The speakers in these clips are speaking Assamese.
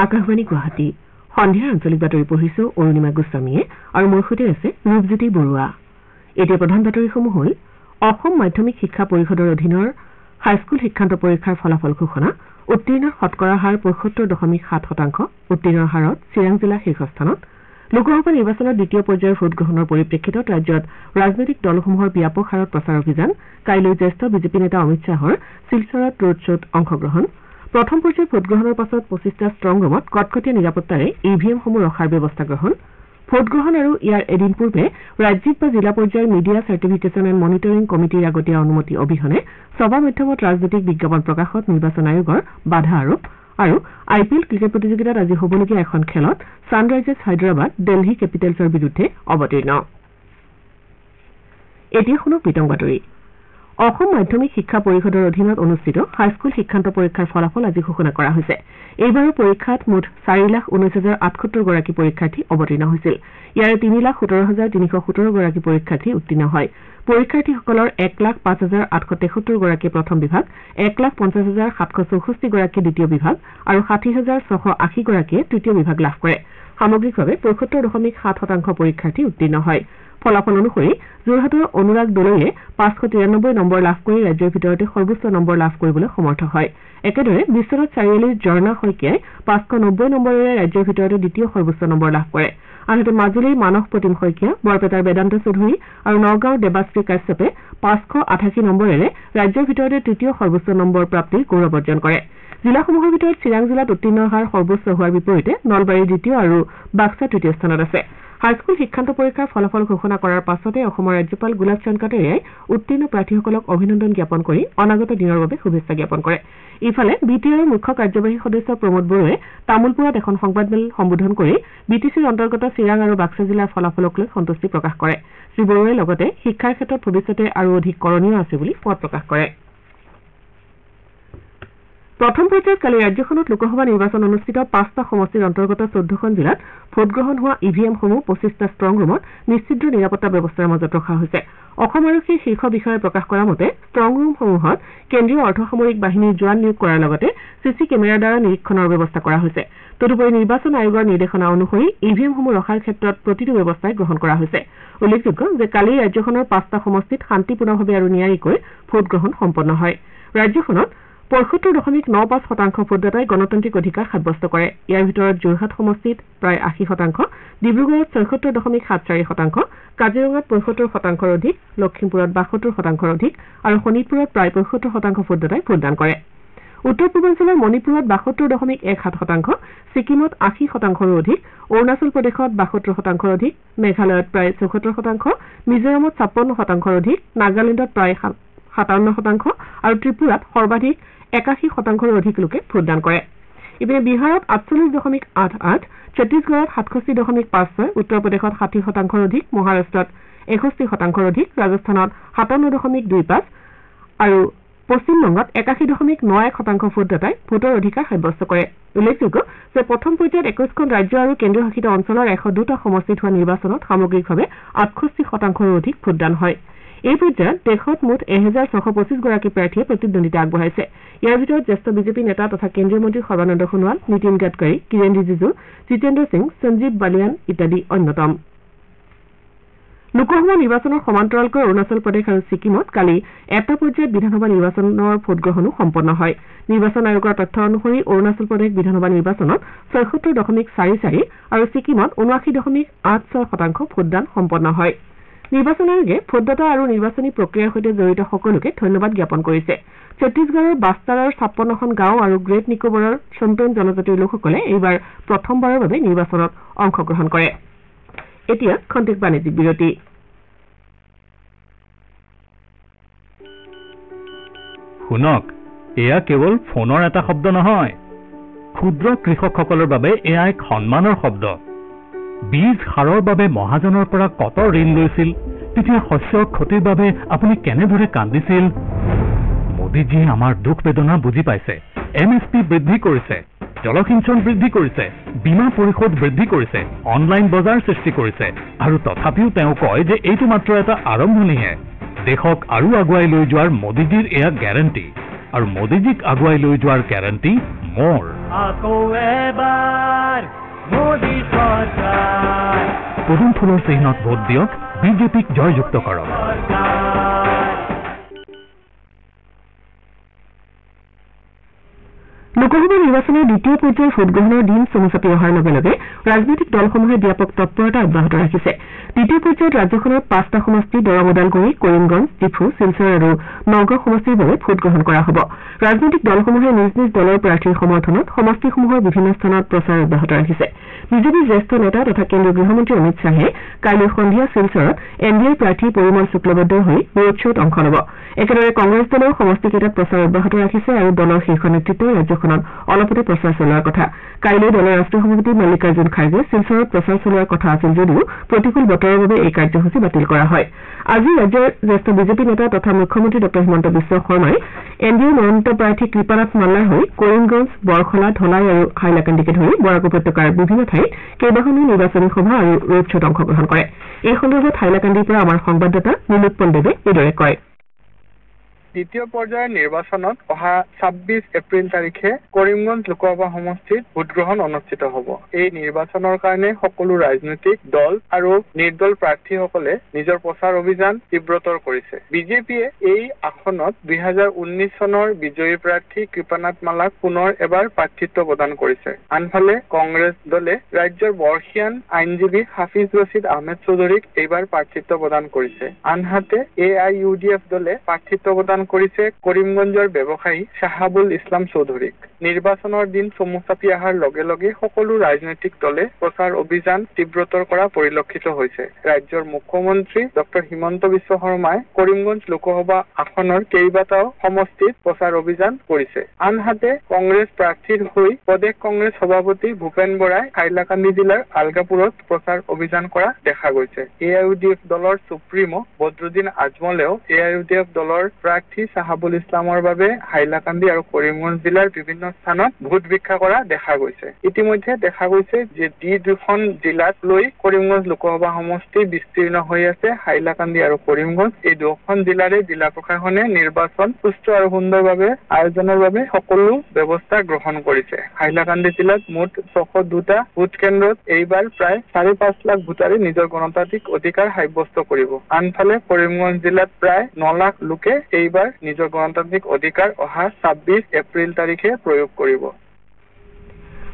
আকাশবাণী গুৱাহাটী সন্ধিয়াৰ আঞ্চলিক বাতৰি পঢ়িছো অৰুণিমা গোস্বামীয়ে আৰু মোৰ সৈতে আছে ৰূপজ্যোতি বৰুৱা। এতিয়া প্ৰধান বাতৰিসমূহ হ'ল অসম মাধ্যমিক শিক্ষা পৰিষদৰ অধীনৰ হাইস্কুল শিক্ষান্ত পৰীক্ষাৰ ফলাফল ঘোষণা, উত্তীৰ্ণৰ শতকৰা হাৰ ৭৫.৭%, উত্তীৰ্ণৰ হাৰত চিৰাং জিলা শীৰ্ষস্থানত। লোকসভা নিৰ্বাচনৰ দ্বিতীয় পৰ্যায়ৰ ভোটগ্ৰহণৰ পৰিপ্ৰেক্ষিতত ৰাজ্যত ৰাজনৈতিক দলসমূহৰ ব্যাপক হাৰত প্ৰচাৰ অভিযান, কাইলৈ জ্যেষ্ঠ বিজেপি নেতা অমিত শ্বাহৰ শিলচৰত ৰোড শ্বত অংশগ্ৰহণ। প্ৰথম পৰ্যায়ৰ ভোটগ্ৰহণৰ পাছত ২৫টা ষ্ট্ৰং ৰুমত কটকটীয়া নিৰাপত্তাৰে ইভিএমসমূহ ৰখাৰ ব্যৱস্থা গ্ৰহণ। ভোটগ্ৰহণ আৰু ইয়াৰ এদিন পূৰ্বে ৰাজ্যিক বা জিলা পৰ্যায়ৰ মিডিয়া চাৰ্টিফিকেশ্যন এণ্ড মনিটৰিং কমিটিৰ আগতীয়া অনুমতি অবিহনে সভা মাধ্যমত ৰাজনৈতিক বিজ্ঞাপন প্ৰকাশত নিৰ্বাচন আয়োগৰ বাধা আৰোপ। আৰু IPL ক্ৰিকেট প্ৰতিযোগিতাত আজি হ'বলগীয়া এখন খেলত ছানৰাইজাৰ্ছ হায়দৰাবাদ দিল্লী কেপিটেলছৰ বিৰুদ্ধে অৱতীৰ্ণ। এতিয়া শুনক বিতং বাতৰি। অসম মাধ্যমিক শিক্ষা পৰিষদৰ অধীনত অনুষ্ঠিত হাইস্কুল শিক্ষান্ত পৰীক্ষাৰ ফলাফল আজি ঘোষণা কৰা হৈছে। এইবাৰৰ পৰীক্ষাত মুঠ 4,19,078 গৰাকী পৰীক্ষাৰ্থী অৱতীৰ্ণ হৈছিল। ইয়াৰে 3,17,317 গৰাকী পৰীক্ষাৰ্থী উত্তীৰ্ণ হয়। পৰীক্ষাৰ্থীসকলৰ 1,05,873 গৰাকীয়ে প্ৰথম বিভাগ, 1,50,764 গৰাকীয়ে দ্বিতীয় বিভাগ আৰু 60,680 গৰাকীয়ে তৃতীয় বিভাগ লাভ কৰে। সামগ্ৰিকভাৱে ৭৫.7% পৰীক্ষাৰ্থী উত্তীৰ্ণ হয়। ফলাফল অনুসৰি যোৰহাটৰ অনুৰাগ দলৈয়ে 593 নম্বৰ লাভ কৰি ৰাজ্যৰ ভিতৰতে সৰ্বোচ্চ নম্বৰ লাভ কৰিবলৈ সমৰ্থ হয়। একেদৰে বিশ্বনাথ চাৰিআলিৰ জৰ্ণা শইকীয়াই 590 নম্বৰেৰে ৰাজ্যৰ ভিতৰতে দ্বিতীয় সৰ্বোচ্চ নম্বৰ লাভ কৰে। আনহাতে মাজুলীৰ মানস প্ৰতিম শইকীয়া, বৰপেটাৰ বেদান্ত চৌধুৰী আৰু নগাঁৱৰ দেৱাশ্ৰী কাশ্যপে 588 নম্বৰেৰে ৰাজ্যৰ ভিতৰতে তৃতীয় সৰ্বোচ্চ নম্বৰ প্ৰাপ্তিৰ গৌৰৱ অৰ্জন কৰে। জিলাসমূহৰ ভিতৰত চিৰাং জিলাত উত্তীৰ্ণৰ হাৰ সৰ্বোচ্চ হোৱাৰ বিপৰীতে নলবাৰী দ্বিতীয় আৰু বাক্সা তৃতীয় স্থানত আছে। হাইস্কুল শিক্ষান্ত পৰীক্ষাৰ ফলাফল ঘোষণা কৰাৰ পাছতে অসমৰ ৰাজ্যপাল গোলাব চন্দ কাটাৰিয়াই উত্তীৰ্ণ প্ৰাৰ্থীসকলক অভিনন্দন জ্ঞাপন কৰি অনাগত দিনৰ বাবে শুভেচ্ছা জ্ঞাপন কৰে। ইফালে BTRৰ মুখ্য কাৰ্যবাহী সদস্য প্ৰমোদ বড়োৱে তামুলপুৰত এখন সংবাদমেল সম্বোধন কৰি BTCৰ অন্তৰ্গত চিৰাং আৰু বাক্সা জিলাৰ ফলাফলক লৈ সন্তুষ্টি প্ৰকাশ কৰে। শ্ৰীবড়োৱে লগতে শিক্ষাৰ ক্ষেত্ৰত ভৱিষ্যতে আৰু অধিক কৰণীয় আছে বুলি মত প্ৰকাশ কৰে। প্ৰথম পৰ্যায়ত কালি ৰাজ্যখনত লোকসভা নিৰ্বাচন অনুষ্ঠিত 5টা সমষ্টিৰ অন্তৰ্গত 14খন জিলাত ভোটগ্ৰহণ হোৱা ইভিএমসমূহ 25টা ষ্ট্ৰং ৰুমত নিশ্চিদ্ৰ নিৰাপত্তা ব্যৱস্থাৰ মাজত ৰখা হৈছে। অসম আৰক্ষীৰ শীৰ্ষ বিষয়াই প্ৰকাশ কৰা মতে ষ্ট্ৰং ৰুমসমূহত কেন্দ্ৰীয় অৰ্ধসামৰিক বাহিনীৰ জোৱান নিয়োগ কৰাৰ লগতে CC কেমেৰাৰ দ্বাৰা নিৰীক্ষণৰ ব্যৱস্থা কৰা হৈছে। তদুপৰি নিৰ্বাচন আয়োগৰ নিৰ্দেশনা অনুসৰি ইভিএমসমূহ ৰখাৰ ক্ষেত্ৰত প্ৰতিটো ব্যৱস্থাই গ্ৰহণ কৰা হৈছে। উল্লেখযোগ্য যে কালি ৰাজ্যখনৰ 5টা সমষ্টিত শান্তিপূৰ্ণভাৱে আৰু নিয়াৰিকৈ ভোটগ্ৰহণ সম্পন্ন হয়। ৰাজ্যখনত ৭৫.৯৫% ভোটদাতাই গণতান্ত্ৰিক অধিকাৰ সাব্যস্ত কৰে। ইয়াৰ ভিতৰত যোৰহাট সমষ্টিত প্ৰায় 80%, ডিব্ৰুগড়ত ৭৬.৭৪%, কাজিৰঙাত ৭৫%ৰ অধিক, লখিমপুৰত ৭২%ৰ অধিক আৰু শোণিতপুৰত প্ৰায় ৭৫% ভোটদাতাই ভোটদান কৰে। উত্তৰ পূৰ্বাঞ্চলৰ মণিপুৰত ৭২.17%, ছিকিমত ৮০%ৰো অধিক, অৰুণাচল প্ৰদেশত ৭২%ৰ অধিক, মেঘালয়ত প্ৰায় ৭৪%, মিজোৰামত ৫৬%ৰ অধিক, নাগালেণ্ডত প্ৰায় ৫৭% আৰু ত্ৰিপুৰাত সৰ্বাধিক ৮১%ৰো অধিক লোকে ভোটদান কৰে। ইপিনে বিহাৰত ৪৮.৮৮, ছত্তীশগড়ত ৬৭.৫৬, উত্তৰ প্ৰদেশত ৬০%ৰ অধিক, মহাৰাষ্ট্ৰত ৬১%ৰ অধিক, ৰাজস্থানত ৫৭.২৫ আৰু পশ্চিমবংগত ৮১.৯১% ভোটদাতাই ভোটৰ অধিকাৰ সাব্যস্ত কৰে। উল্লেখযোগ্য যে প্ৰথম পৰ্যায়ত ২১খন ৰাজ্য আৰু কেন্দ্ৰীয় শাসিত অঞ্চলৰ ১০২টা সমষ্টিত হোৱা নিৰ্বাচনত সামগ্ৰিকভাৱে ৬৮%ৰো অধিক ভোটদান হয়। এই পৰ্যায়ত দেশত মুঠ ১,৬২৫ গৰাকী প্ৰাৰ্থীয়ে প্ৰতিদ্বন্দ্বিতা আগবঢ়াইছে। ইয়াৰ ভিতৰত জ্যেষ্ঠ বিজেপি নেতা তথা কেন্দ্ৰীয় মন্ত্ৰী সৰ্বানন্দ সোণোৱাল, নীতিন গাডকাৰী, কিৰেণ ৰিজিজু, জিতেন্দ্ৰ সিং, সঞ্জীৱ বালিয়ান ইত্যাদি অন্যতম। লোকসভা নিৰ্বাচনৰ সমান্তৰালকৈ অৰুণাচল প্ৰদেশ আৰু ছিকিমত কালি এটা পৰ্যায়ত বিধানসভা নিৰ্বাচনৰ ভোটগ্ৰহণো সম্পন্ন হয়। নিৰ্বাচন আয়োগৰ তথ্য অনুসৰি অৰুণাচল প্ৰদেশ বিধানসভা নিৰ্বাচনত ৭৬.৪৪ আৰু ছিকিমত ৭৯.৮৬% ভোটদান সম্পন্ন হয়। নিৰ্বাচন আয়োগে ভোটদাতা আৰু নিৰ্বাচনী প্ৰক্ৰিয়াৰ সৈতে জড়িত সকলোকে ধন্যবাদ জ্ঞাপন কৰিছে। ছত্তীশগড়ৰ বাষ্টাৰৰ ৫৬খন গাঁও আৰু গ্ৰেট নিকোবৰৰ চম্পেন জনজাতিৰ লোকসকলে এইবাৰ প্ৰথমবাৰৰ বাবে নিৰ্বাচনত অংশগ্ৰহণ কৰে। এতিয়া খন্তেক বাণিজ্যিক বিৰতি। শুনক, এয়া কেৱল ফোনৰ এটা শব্দ নহয়, ক্ষুদ্ৰ কৃষকসকলৰ বাবে এয়া এক সন্মানৰ শব্দ। বীজ সাৰৰ বাবে মহাজনৰ পৰা কত ঋণ লৈছিল, তেতিয়া শস্যৰ ক্ষতিৰ বাবে আপুনি কেনেদৰে কান্দিছিল। মোদীজীয়ে আমাৰ দুখ বেদনা বুজি পাইছে। MSP বৃদ্ধি কৰিছে, জলসিঞ্চন বৃদ্ধি কৰিছে, বীমা পৰিশোধ বৃদ্ধি কৰিছে, অনলাইন বজাৰ সৃষ্টি কৰিছে আৰু তথাপিও তেওঁ কয় যে এইটো মাত্ৰ এটা আৰম্ভণিহে। দেশক আৰু আগুৱাই লৈ যোৱাৰ মোদীজীৰ এয়া গেৰাণ্টি। আৰু মোদীজীক আগুৱাই লৈ যোৱাৰ গ্যাৰাণ্টি মোৰ। পদুম ফুলৰ চিহ্নত ভোট দিয়ক, বিজেপিক জয়যুক্ত কৰক। লোকসভা নিৰ্বাচনৰ দ্বিতীয় পৰ্যায়ৰ ভোটগ্ৰহণৰ দিন চমু চাপি অহাৰ লগে লগে ৰাজনৈতিক দলসমূহে ব্যাপক তৎপৰতা অব্যাহত ৰাখিছে। দ্বিতীয় পৰ্যায়ত ৰাজ্যখনত 5টা সমষ্টি দৰং ওদালগুৰি, কৰিমগঞ্জ, ডিফু, শিলচৰ আৰু নগাঁও সমষ্টিৰ বাবে ভোটগ্ৰহণ কৰা হ'ব। ৰাজনৈতিক দলসমূহে নিজ নিজ দলৰ প্ৰাৰ্থীৰ সমৰ্থনত সমষ্টিসমূহৰ বিভিন্ন স্থানত প্ৰচাৰ অব্যাহত ৰাখিছে। বিজেপিৰ জ্যেষ্ঠ নেতা তথা কেন্দ্ৰীয় গৃহমন্ত্ৰী অমিত শ্বাহে কাইলৈ সন্ধিয়া শিলচৰত এনডিএৰ প্ৰাৰ্থী পৰিমল শুক্লবৈদ্যৰ হৈ ৰোড শ্বত অংশ ল'ব। একেদৰে কংগ্ৰেছ দলৰ সমষ্টিকেইটাত প্ৰচাৰ অব্যাহত ৰাখিছে আৰু দলৰ শীৰ্ষ নেতৃত্বই ৰাজ্যখনত অলপতে প্ৰচাৰ চলোৱাৰ কথা। কাইলৈ দলৰ ৰাষ্ট্ৰীয় সভাপতি মল্লিকাৰ্জুন খাৰ্গে শিলচৰত প্ৰচাৰ চলোৱাৰ কথা আছিল যদিও প্ৰতিকূল বতৰৰ বাবে এই কাৰ্যসূচী বাতিল কৰা হয়। আজি ৰাজ্যৰ জ্যেষ্ঠ বিজেপি নেতা তথা মুখ্যমন্ত্ৰী ড হিমন্ত বিশ্ব শৰ্মাই এনডিএৰ মনোনীত প্ৰাৰ্থী কৃপানাথ মাল্লাৰ হৈ কৰিমগঞ্জ, বৰখলা, ধলাই আৰু হাইলাকান্দিকে ধৰি বৰাক উপত্যকাৰ বিভিন্ন ঠাইত কেইবাখনো নিৰ্বাচনী সভা আৰু ৰোড শ্বত অংশগ্ৰহণ কৰে। এই সন্দৰ্ভত হাইলাকান্দিৰ পৰা আমাৰ সংবাদদাতা নীলোৎ পণ্ডেৱে এইদৰে কয়। দ্বিতীয় পৰ্যায়ৰ নিৰ্বাচনত অহা 26 এপ্ৰিল তাৰিখে কৰিমগঞ্জ লোকসভা সমষ্টিত ভোটগ্ৰহণ অনুষ্ঠিত হ'ব। এই নিৰ্বাচনৰ কাৰণে সকলো ৰাজনৈতিক দল আৰু নিৰ্দল প্ৰাৰ্থীসকলে নিজৰ প্ৰচাৰ অভিযান তীব্ৰতৰ কৰিছে। বিজেপিয়ে এই আসনত 2019 চনৰ বিজয়ী প্ৰাৰ্থী কৃপানাথ মাল্লাক পুনৰ এবাৰ প্ৰাৰ্থিত্ব প্ৰদান কৰিছে। আনফালে কংগ্ৰেছ দলে ৰাজ্যৰ বৰ্ষীয়ান আইনজীৱী হাফিজ ৰছিদ আহমেদ চৌধুৰীক এইবাৰ প্ৰাৰ্থিত্ব প্ৰদান কৰিছে। আনহাতে AIUDF দলে প্ৰাৰ্থিত্ব প্ৰদান কৰিছে কৰিমগঞ্জৰ ব্যৱসায়ী শাহাবুল ইছলাম চৌধুৰীক। নিৰ্বাচনৰ দিন চমু চাপি অহাৰ লগে লগে সকলো ৰাজনৈতিক দলে প্ৰচাৰ অভিযান তীব্ৰতৰ কৰা পৰিলক্ষিত হৈছে। ৰাজ্যৰ মুখ্যমন্ত্ৰী ড হিমন্ত বিশ্ব শৰ্মাই কৰিমগঞ্জ লোকসভা আসনৰ কেইবাটাও সমষ্টিত প্ৰচাৰ অভিযান কৰিছে। আনহাতে কংগ্ৰেছ প্ৰাৰ্থীৰ হৈ প্ৰদেশ কংগ্ৰেছ সভাপতি ভূপেন বৰাই হাইলাকান্দি জিলাৰ আলগাপুৰত প্ৰচাৰ অভিযান কৰা দেখা গৈছে। AIUDF দলৰ সুপ্ৰিমো বদৰুদ্দিন আজমলেও AIUDF দলৰ প্ৰাৰ্থী শাহাবুল ইছলামৰ বাবে হাইলাকান্দি আৰু কৰিমগঞ্জ জিলাৰ বিভিন্ন স্থানত ভোট ভিক্ষা কৰা দেখা গৈছে। ইতিমধ্যে দেখা গৈছে যে দুখন জিলাত লৈ কৰিমগঞ্জ লোকসভা সমষ্টি বিস্তীৰ্ণ হৈ আছে। হাইলাকান্দি আৰু কৰিমগঞ্জ এই দুখন জিলাৰে জিলা প্ৰশাসনে নিৰ্বাচন সুস্থ আৰু সুন্দৰভাৱে আয়োজনৰ বাবে সকলো ব্যৱস্থা গ্ৰহণ কৰিছে। হাইলাকান্দি জিলাত মুঠ 602টা ভোট কেন্দ্ৰত এইবাৰ প্ৰায় 4.5 লাখ ভোটাৰে নিজৰ গণতান্ত্ৰিক অধিকাৰ সাব্যস্ত কৰিব। আনফালে কৰিমগঞ্জ জিলাত প্ৰায় 9 লাখ লোকে এইবাৰ নিজৰ গণতান্ত্ৰিক অধিকাৰ অহা 26 এপ্ৰিল তাৰিখে প্ৰয়োগ কৰিব।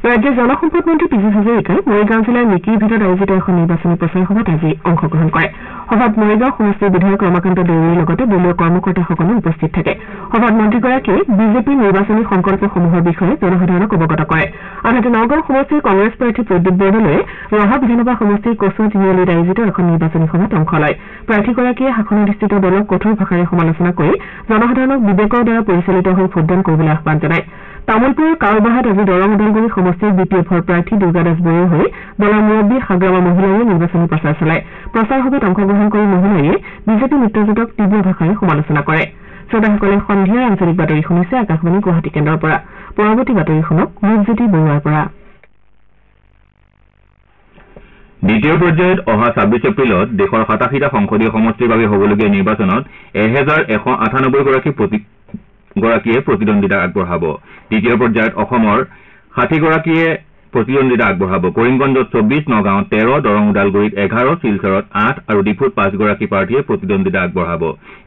ৰাজ্যৰ জলসম্পদ মন্ত্ৰী পীযুষ হাজৰিকাই মৰিগাঁও জিলাৰ মিকিৰ ভিতৰত আয়োজিত এখন নিৰ্বাচনী প্ৰচাৰ সভাত আজি অংশগ্ৰহণ কৰে। সভাত মৰিগাঁও সমষ্টিৰ বিধায়ক ৰমাকান্ত দেউৰীৰ লগতে দলীয় কৰ্মকৰ্তাসকলো উপস্থিত থাকে। সভাত মন্ত্ৰীগৰাকীয়ে বিজেপিৰ নিৰ্বাচনী সংকল্পসমূহৰ বিষয়ে জনসাধাৰণক অৱগত কৰে। আনহাতে নগাঁও সমষ্টিৰ কংগ্ৰেছ প্ৰাৰ্থী প্ৰদ্যুৎ বৰদলৈয়ে ৰহা বিধানসভা সমষ্টিৰ কচুৱা তিনিআলিত আয়োজিত এখন নিৰ্বাচনী সভাত অংশ লয়। প্ৰাৰ্থীগৰাকীয়ে শাসনাধিষ্ঠিত দলক কঠোৰ ভাষাৰে সমালোচনা কৰি জনসাধাৰণক বিবেকৰ দ্বাৰা পৰিচালিত হৈ ভোটদান কৰিবলৈ আহ্বান জনায়। তামুলপুৰৰ কাউবাহাত আজি দৰং ওদালগুৰি সমষ্টিৰ BPFৰ প্ৰাৰ্থী দুৰ্গা দাস বৰুৱাৰ হৈ দলৰ মুৰব্বী সাগ্ৰামা মহিলাৰীয়ে নিৰ্বাচনী প্ৰচাৰ চলায়। প্ৰচাৰ সভাত অংশগ্ৰহণ কৰি মহিলাৰীয়ে বিজেপি মিত্ৰজোঁটক তীব্ৰ ভাষাৰে সমালোচনা কৰে। শ্ৰোতাসকলে সন্ধিয়াৰ আঞ্চলিক বাতৰি শুনিছে আকাশবাণী গুৱাহাটী কেন্দ্ৰৰ পৰা। পৰৱৰ্তী বাতৰি শুনক ৰূপজ্যোতি বৰুৱাৰ পৰা। দ্বিতীয় পৰ্যায়ত অহা 26 এপ্ৰিলত দেশৰ 87টা সংসদীয় সমষ্টিৰ বাবে হ'বলগীয়া নিৰ্বাচনত 1198গৰাকীয়ে প্ৰতিদ্বন্দ্বিতা আগবঢ়াব। দ্বিতীয় পৰ্যায়ত অসমৰ 60গৰাকীয়ে প্ৰতিদ্বন্দ্বিতা আগবঢ়াব। কৰিমগঞ্জত 24, নগাঁৱত 13, দৰং ওদালগুৰিত 11, শিলচৰত 8 আৰু ডিফুত 5গৰাকী প্ৰাৰ্থীয়ে প্ৰতিদ্বন্দ্বিতা আগবঢ়াব।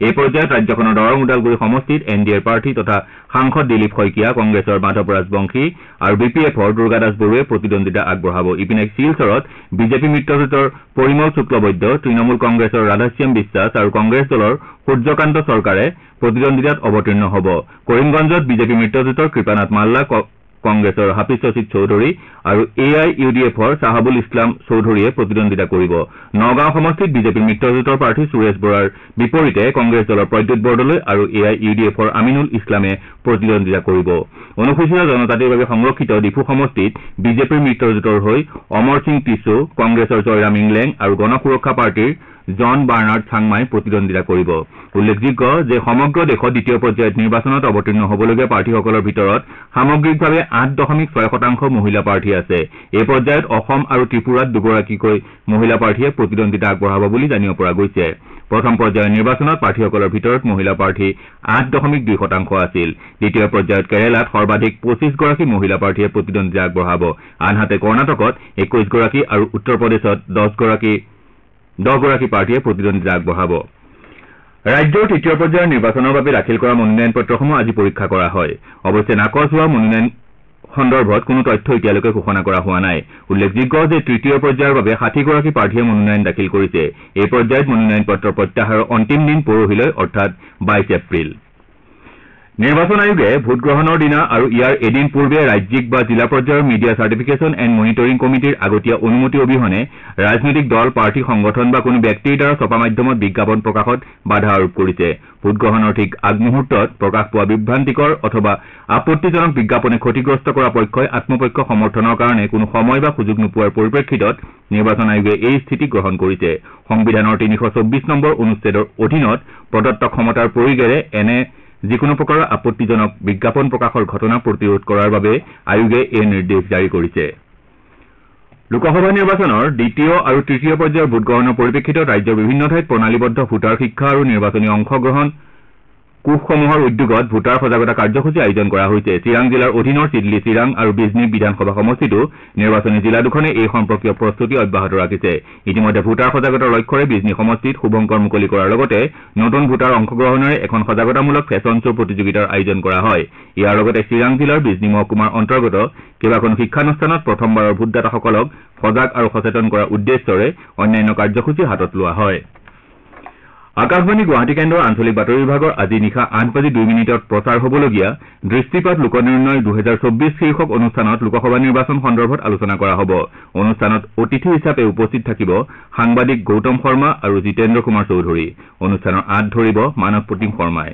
এই পৰ্যায়ত ৰাজ্যখনৰ দৰং ওদালগুৰি সমষ্টিত NDAৰ প্ৰাৰ্থী তথা সাংসদ দিলীপ শইকীয়া, কংগ্ৰেছৰ মাধৱ ৰাজবংশী আৰু BPFৰ দুৰ্গা দাস বৰুৱে প্ৰতিদ্বন্দ্বিতা আগবঢ়াব। ইপিনে শিলচৰত বিজেপি মিত্ৰজোঁটৰ পৰিমল শুক্লবৈদ্য, তৃণমূল কংগ্ৰেছৰ ৰাধাশ্যাম বিশ্বাস আৰু কংগ্ৰেছ দলৰ সূৰ্যকান্ত চৰকাৰে প্ৰতিদ্বন্দ্বিতাত অৱতীৰ্ণ হ'ব। কৰিমগঞ্জত বিজেপি মিত্ৰজোঁটৰ কৃপানাথ মাল্লা, কংগ্ৰেছৰ হাফিজ ৰছিদ চৌধুৰী আৰু AIUDFৰ শাহাবুল ইছলাম চৌধুৰীয়ে প্ৰতিদ্বন্দ্বিতা কৰিব। নগাঁও সমষ্টিত বিজেপিৰ মিত্ৰজোঁটৰ প্ৰাৰ্থী সুৰেশ বৰাৰ বিপৰীতে কংগ্ৰেছ দলৰ প্ৰদ্যুৎ বৰদলৈ আৰু AIUDFৰ আমিনুল ইছলামে প্ৰতিদ্বন্দ্বিতা কৰিব। অনুসূচিত জনজাতিৰ বাবে সংৰক্ষিত ডিফু সমষ্টিত বিজেপিৰ মিত্ৰজোঁটৰ হৈ অমৰ সিং টিছু, কংগ্ৰেছৰ জয়ৰাম ইংলেং আৰু গণ সুৰক্ষা পাৰ্টীৰ জন বাৰ্নাৰ্ড চাংমাই প্ৰতিদ্বন্দ্বিতা কৰিব। উল্লেখযোগ্য যে সমগ্ৰ দেশত দ্বিতীয় পৰ্যায়ত নিৰ্বাচনত অৱতীৰ্ণ হ'বলগীয়া প্ৰাৰ্থীসকলৰ ভিতৰত সামগ্ৰিকভাৱে 8.6% মহিলা প্ৰাৰ্থী আছে। এই পৰ্যায়ত অসম আৰু ত্ৰিপুৰাত দুগৰাকীকৈ মহিলা প্ৰাৰ্থীয়ে প্ৰতিদ্বন্দ্বিতা আগবঢ়াব বুলি জানিব পৰা গৈছে। প্ৰথম পৰ্যায়ৰ নিৰ্বাচনত প্ৰাৰ্থীসকলৰ ভিতৰত মহিলা প্ৰাৰ্থী 8.2% আছিল। দ্বিতীয় পৰ্যায়ত কেৰালাত সৰ্বাধিক 25 গৰাকী মহিলা প্ৰাৰ্থীয়ে প্ৰতিদ্বন্দ্বিতা আগবঢ়াব। আনহাতে কৰ্ণাটকত 21 গৰাকী আৰু উত্তৰ প্ৰদেশত 10 গৰাকী প্ৰাৰ্থীয়ে প্ৰতিদ্বন্দ্বিতা আগবঢ়াব। ৰাজ্যৰ তৃতীয় পৰ্যায়ৰ নিৰ্বাচনৰ বাবে দাখিল কৰা মনোনয়ন পত্ৰসমূহ আজি পৰীক্ষা কৰা হয়। অৱশ্যে নাকচ হোৱা মনোনয়ন সন্দৰ্ভত কোনো তথ্য এতিয়ালৈকে ঘোষণা কৰা হোৱা নাই। উল্লেখযোগ্য যে তৃতীয় পৰ্যায়ৰ বাবে 60 গৰাকী প্ৰাৰ্থীয়ে মনোনয়ন দাখিল কৰিছে। এই পৰ্যায়ত মনোনয়ন পত্ৰ প্ৰত্যাহাৰৰ অন্তিম দিন পৰহিলৈ অৰ্থাৎ 22 এপ্ৰিল। নিৰ্বাচন আয়োগে ভোটগ্ৰহণৰ দিনা আৰু ইয়াৰ এদিন পূৰ্বে ৰাজ্যিক বা জিলা পৰ্যায়ৰ মিডিয়া চাৰ্টিফিকেশ্যন এণ্ড মনিটৰিং কমিটিৰ আগতীয়া অনুমতি অবিহনে ৰাজনৈতিক দল, প্ৰাৰ্থী সংগঠন বা কোনো ব্যক্তিৰ দ্বাৰা ছপা মাধ্যমত বিজ্ঞাপন প্ৰকাশত বাধা আৰোপ কৰিছে। ভোটগ্ৰহণৰ ঠিক আগমুহূৰ্তত প্ৰকাশ পোৱা বিভ্ৰান্তিকৰ অথবা আপত্তিজনক বিজ্ঞাপনে ক্ষতিগ্ৰস্ত কৰা পক্ষই আত্মপক্ষ সমৰ্থনৰ কাৰণে কোনো সময় বা সুযোগ নোপোৱাৰ পৰিপ্ৰেক্ষিতত নিৰ্বাচন আয়োগে এই স্থিতি গ্ৰহণ কৰিছে। সংবিধানৰ 324 নম্বৰ অনুচ্ছেদৰ অধীনত প্ৰদত্ত ক্ষমতাৰ প্ৰয়োগেৰে এনে যিকোনো প্ৰকাৰৰ আপত্তিজনক বিজ্ঞাপন প্ৰকাশৰ ঘটনা প্ৰতিৰোধ কৰাৰ বাবে আয়োগে এই নিৰ্দেশ জাৰি কৰিছে। লোকসভা নিৰ্বাচনৰ দ্বিতীয় আৰু তৃতীয় পৰ্যায়ৰ ভোটগ্ৰহণৰ পৰিপ্ৰেক্ষিতত ৰাজ্যৰ বিভিন্ন ঠাইত প্ৰণালীবদ্ধ ভোটাৰ শিক্ষা আৰু নিৰ্বাচনী অংশগ্ৰহণ কোষসমূহৰ উদ্যোগত ভোটাৰ সজাগতা কাৰ্যসূচী আয়োজন কৰা হৈছে। চিৰাং জিলাৰ অধীনৰ চিডলি চিৰাং আৰু বিজনী বিধানসভা সমষ্টিতো নিৰ্বাচনী জিলা দুখনে এই সম্পৰ্কীয় প্ৰস্তুতি অব্যাহত ৰাখিছে। ইতিমধ্যে ভোটাৰ সজাগতাৰ লক্ষ্যৰে বিজনী সমষ্টিত শুভংকৰ মুকলি কৰাৰ লগতে নতুন ভোটাৰ অংশগ্ৰহণেৰে এখন সজাগতামূলক ফেশ্বন শ্ব' প্ৰতিযোগিতাৰ আয়োজন কৰা হয়। ইয়াৰ লগতে চিৰাং জিলাৰ বিজনী মহকুমাৰ অন্তৰ্গত কেইবাখনো শিক্ষানুষ্ঠানত প্ৰথমবাৰৰ ভোটদাতাসকলক সজাগ আৰু সচেতন কৰাৰ উদ্দেশ্যৰে অন্যান্য কাৰ্যসূচী হাতত লোৱা হয়। আকাশবাণী গুৱাহাটী কেন্দ্ৰৰ আঞ্চলিক বাতৰি বিভাগৰ আজি নিশা 8:02 প্ৰচাৰ হ'বলগীয়া দৃষ্টিপাত লোকনিৰ্ণয় 2024 শীৰ্ষক অনুষ্ঠানত লোকসভা নিৰ্বাচন সন্দৰ্ভত আলোচনা কৰা হ'ব। অনুষ্ঠানত অতিথি হিচাপে উপস্থিত থাকিব সাংবাদিক গৌতম শৰ্মা আৰু জিতেন্দ্ৰ কুমাৰ চৌধুৰী। অনুষ্ঠানৰ আঁত ধৰিব মানৱ প্ৰতিম শৰ্মাই।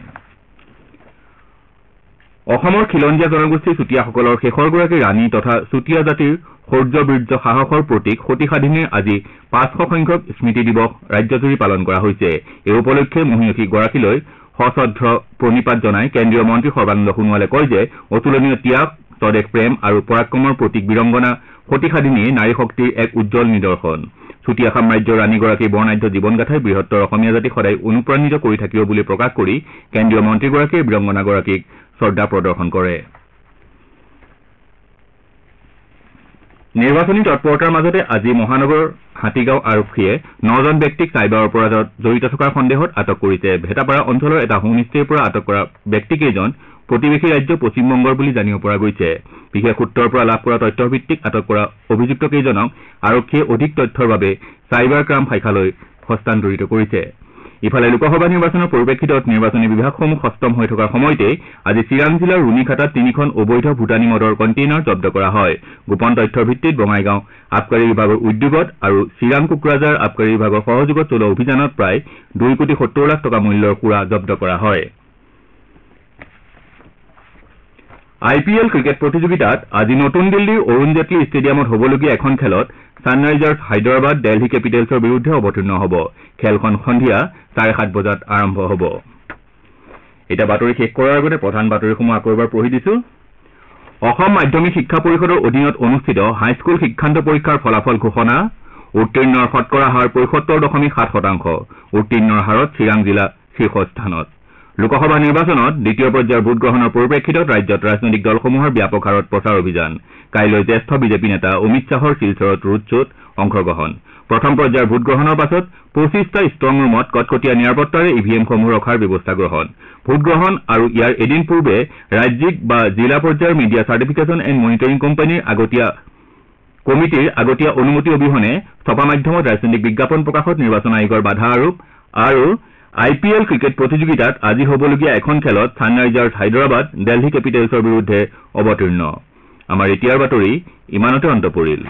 অসমৰ খিলঞ্জীয়া জনগোষ্ঠীৰ চুতীয়াসকলৰ শেষৰগৰাকী ৰাণী তথা চুতীয়া জাতিৰ শৌৰ্য বীৰ্য সাহসৰ প্ৰতীক সতী সাধিনীৰ আজি 500 সংখ্যক স্মৃতি দিৱস ৰাজ্যজুৰি পালন কৰা হৈছে। এই উপলক্ষে মহিয়সীগৰাকীলৈ সশ্ৰদ্ধ প্ৰণিপাত জনাই কেন্দ্ৰীয় মন্ত্ৰী সৰ্বানন্দ সোণোৱালে কয় যে অতুলনীয় ত্যাগ, স্বদেশ প্ৰেম আৰু পৰাক্ৰমৰ প্ৰতীক বীৰংগনা সতী সাধিনী নাৰী শক্তিৰ এক উজ্জ্বল নিদৰ্শন। চুতীয়া সাম্ৰাজ্যৰ ৰাণীগৰাকীৰ বৰ্ণাঢ্য জীৱনগাথাই বৃহত্তৰ অসমীয়া জাতিক সদায় অনুপ্ৰাণিত কৰি থাকিব বুলি প্ৰকাশ কৰি কেন্দ্ৰীয় মন্ত্ৰীগৰাকীয়ে বীৰংগনাগৰাকীক শ্ৰদ্ধা প্ৰদৰ্শন কৰে। নিৰ্বাচনী তৎপৰতাৰ মাজতে আজি মহানগৰ হাতীগাঁও আৰক্ষীয়ে 9জন ব্যক্তিক চাইবাৰ অপৰাধত জড়িত থকাৰ সন্দেহত আটক কৰিছে। ভেটাপাৰা অঞ্চলৰ এটা হোমষ্টেৰ পৰা আটক কৰা ব্যক্তিকেইজন প্ৰতিবেশী ৰাজ্য পশ্চিমবংগৰ বুলি জানিব পৰা গৈছে। বিশেষ সূত্ৰৰ পৰা লাভ কৰা তথ্যৰ ভিত্তিত আটক কৰা অভিযুক্তকেইজনক আৰক্ষীয়ে অধিক তথ্যৰ বাবে চাইবাৰ ক্ৰাইম শাখালৈ হস্তান্তৰিত কৰিছে। ইফালে লোকসভা নিৰ্বাচনৰ পৰিপ্ৰেক্ষিতত নিৰ্বাচনী বিভাগসমূহ সষ্টম হৈ থকাৰ সময়তে আজি চিৰাং জিলাৰ ৰুণীখাটাত 3খন অবৈধ ভূটানী মদৰ কণ্টেইনাৰ জব্দ কৰা হয়। গোপন তথ্যৰ ভিত্তিত বঙাইগাঁও আবকাৰী বিভাগৰ উদ্যোগত আৰু চিৰাং কোকৰাঝাৰ আবকাৰী বিভাগৰ সহযোগত চলোৱা অভিযানত প্ৰায় 2,70,00,000 টকা মূল্যৰ সুৰা জব্দ কৰা হয়। IPL ক্ৰিকেট প্ৰতিযোগিতাত আজি নতুন দিল্লীৰ অৰুণ জেটলী ষ্টেডিয়ামত হ'বলগীয়া এখন খেলত ছানৰাইজাৰ্ছ হায়দৰাবাদ দিল্লী কেপিটেলছৰ বিৰুদ্ধে অৱতীৰ্ণ হ'ব। খেলখন সন্ধিয়া 7:30 বজাত আৰম্ভ হ'ব। এতিয়া বাতৰি শেষ কৰাৰ আগতে প্ৰধান বাতৰিসমূহ আকৌ এবাৰ পঢ়ি দিছো। অসম মাধ্যমিক শিক্ষা পৰিষদৰ অধীনত অনুষ্ঠিত হাইস্কুল শিক্ষান্ত পৰীক্ষাৰ ফলাফল ঘোষণা। উত্তীৰ্ণৰ শতকৰা হাৰ 75.7%। উত্তীৰ্ণৰ হাৰত চিৰাং জিলা শীৰ্ষস্থানত। লোকসভা নিৰ্বাচনত দ্বিতীয় পৰ্যায়ৰ ভোটগ্ৰহণৰ পৰিপ্ৰেক্ষিতত ৰাজ্যত ৰাজনৈতিক দলসমূহৰ ব্যাপক হাৰত প্ৰচাৰ অভিযান। কাইলৈ জ্যেষ্ঠ বিজেপি নেতা অমিত শ্বাহৰ শিলচৰত ৰোড শ্বত অংশগ্ৰহণ। প্ৰথম পৰ্যায়ৰ ভোটগ্ৰহণৰ পাছত 25টা ষ্ট্ৰং ৰুমত কটকটীয়া নিৰাপত্তাৰে ইভিএমসমূহ ৰখাৰ ব্যৱস্থা গ্ৰহণ। ভোটগ্ৰহণ আৰু ইয়াৰ এদিন পূৰ্বে ৰাজ্যিক বা জিলা পৰ্যায়ৰ মিডিয়া চাৰ্টিফিকেশ্যন এণ্ড মনিটৰিং কমিটিৰ আগতীয়া অনুমতি অবিহনে ছপা মাধ্যমত ৰাজনৈতিক বিজ্ঞাপন প্ৰকাশত নিৰ্বাচন আয়োগৰ বাধা আৰোপ আৰু IPL ক্ৰিকেট প্ৰতিযোগিতাত আজি হ'বলগীয়া এখন খেলত ছানৰাইজাৰ্ছ হায়দৰাবাদ দিল্লী কেপিটেলছৰ বিৰুদ্ধে অৱতীৰ্ণ। আমাৰ এতিয়াৰ বাতৰি ইমানতে অন্ত পৰিল।